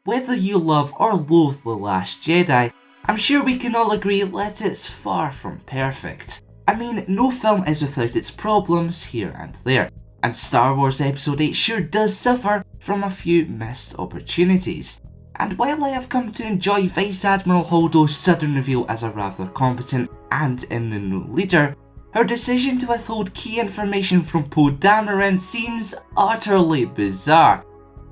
Whether you love or loathe The Last Jedi, I'm sure we can all agree that it's far from perfect. I mean, no film is without its problems here and there, and Star Wars Episode 8 sure does suffer from a few missed opportunities. And while I have come to enjoy Vice Admiral Holdo's sudden reveal as a rather competent and in-the-know leader, her decision to withhold key information from Poe Dameron seems utterly bizarre.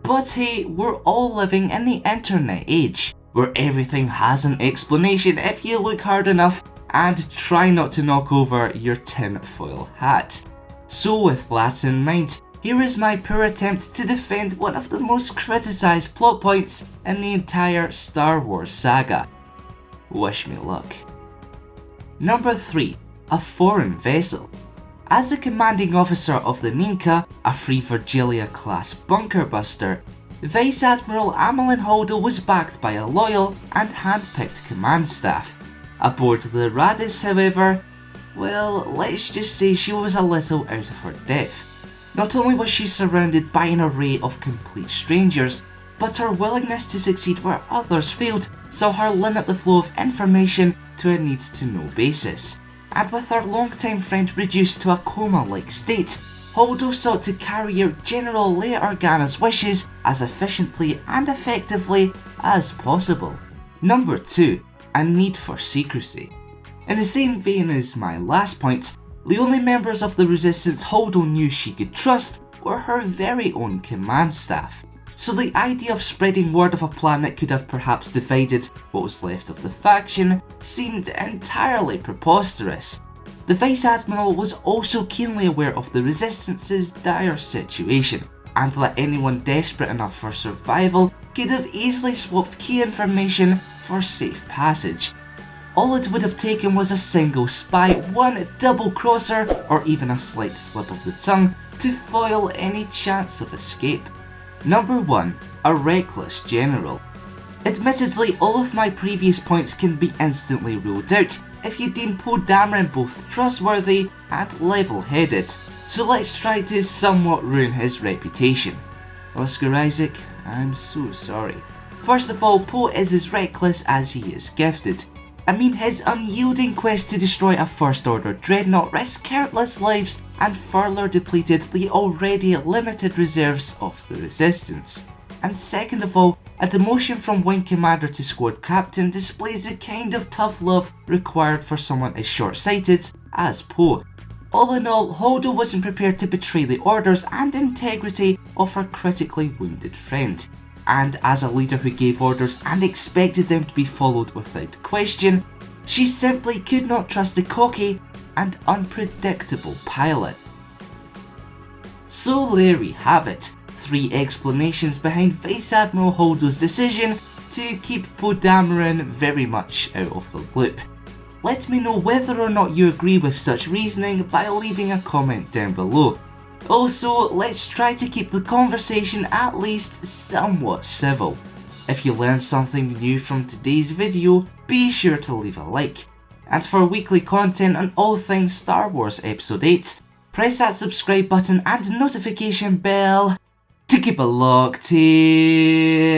But hey, we're all living in the internet age, where everything has an explanation if you look hard enough and try not to knock over your tinfoil hat. So with that in mind, here is my poor attempt to defend one of the most criticised plot points in the entire Star Wars saga. Wish me luck. Number 3. A foreign vessel. As the commanding officer of the Ninka, a Free Virgilia class bunker buster, Vice Admiral Holdo was backed by a loyal and hand-picked command staff. Aboard the Radis, however, well, let's just say she was a little out of her depth. Not only was she surrounded by an array of complete strangers, but her willingness to succeed where others failed saw her limit the flow of information to a need-to-know basis. And with her longtime friend reduced to a coma-like state, Holdo sought to carry out General Leia Organa's wishes as efficiently and effectively as possible. Number 2. A need for secrecy. In the same vein as my last point, the only members of the Resistance Holdo knew she could trust were her very own command staff. So the idea of spreading word of a plan that could have perhaps divided what was left of the faction seemed entirely preposterous. The Vice Admiral was also keenly aware of the Resistance's dire situation, and that anyone desperate enough for survival could have easily swapped key information for safe passage. All it would have taken was a single spy, one double-crosser, or even a slight slip of the tongue to foil any chance of escape. Number 1. A reckless general. Admittedly, all of my previous points can be instantly ruled out if you deem Poe Dameron both trustworthy and level-headed, so let's try to somewhat ruin his reputation. Oscar Isaac, I'm so sorry. First of all, Poe is as reckless as he is gifted. I mean, his unyielding quest to destroy a First Order dreadnought risked countless lives and further depleted the already limited reserves of the Resistance. And second of all, a demotion from Wing Commander to Squad Captain displays the kind of tough love required for someone as short-sighted as Poe. All in all, Holdo wasn't prepared to betray the orders and integrity of her critically wounded friend. And as a leader who gave orders and expected them to be followed without question, she simply could not trust the cocky and unpredictable pilot. So there we have it, 3 explanations behind Vice Admiral Holdo's decision to keep Poe Dameron very much out of the loop. Let me know whether or not you agree with such reasoning by leaving a comment down below. Also, let's try to keep the conversation at least somewhat civil. If you learned something new from today's video, be sure to leave a like. And for weekly content on all things Star Wars Episode 8, press that subscribe button and notification bell to keep it locked here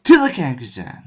to the Kankazan.